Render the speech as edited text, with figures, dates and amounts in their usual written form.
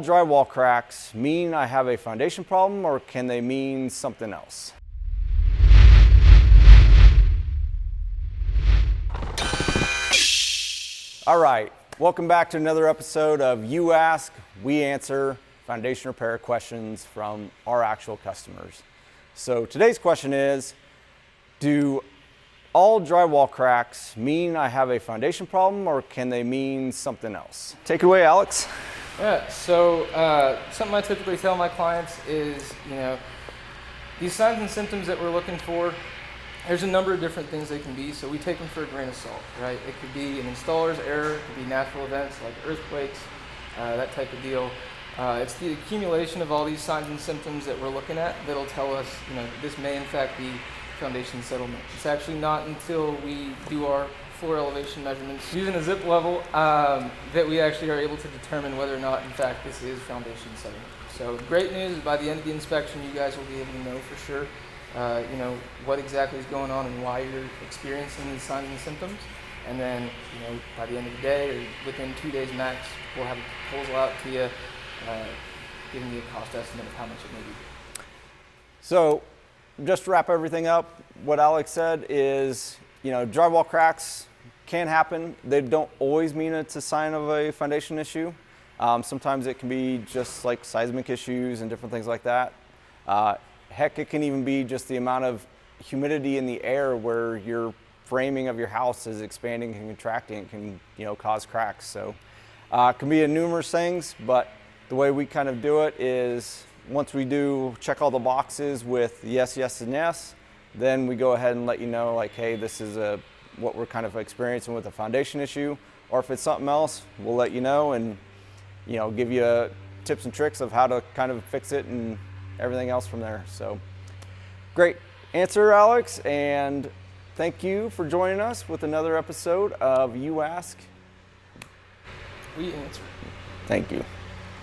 Drywall cracks mean I have a foundation problem, or can they mean something else? All right, welcome back to another episode of You Ask, We Answer foundation repair questions from our actual customers. So today's question is, do all drywall cracks mean I have a foundation problem, or can they mean something else? Take it away, Alex. Yeah, so something I typically tell my clients is, these signs and symptoms that we're looking for, there's a number of different things they can be, so we take them for a grain of salt, right? It could be an installer's error, it could be natural events like earthquakes, that type of deal. It's the accumulation of all these signs and symptoms that we're looking at that'll tell us, this may in fact be foundation settlement. It's actually not until we do our floor elevation measurements using a zip level that we actually are able to determine whether or not in fact this is foundation settlement. So great news, by the end of the inspection you guys will be able to know for sure what exactly is going on and why you're experiencing these signs and symptoms. And then by the end of the day or within 2 days max, we'll have a proposal out to you giving you a cost estimate of how much it may be. So just to wrap everything up, what Alex said is, drywall cracks can happen. They don't always mean it's a sign of a foundation issue. Sometimes it can be just like seismic issues and different things like that. Heck, it can even be just the amount of humidity in the air where your framing of your house is expanding and contracting. It can, cause cracks. So it can be numerous things, but the way we kind of do it is once we do check all the boxes with yes, yes, and yes, then we go ahead and let you know, like, hey, this is what we're kind of experiencing with a foundation issue, or if it's something else, we'll let you know and give you tips and tricks of how to kind of fix it and everything else from there. So great answer, Alex, and thank you for joining us with another episode of You Ask, We Answer. Thank you.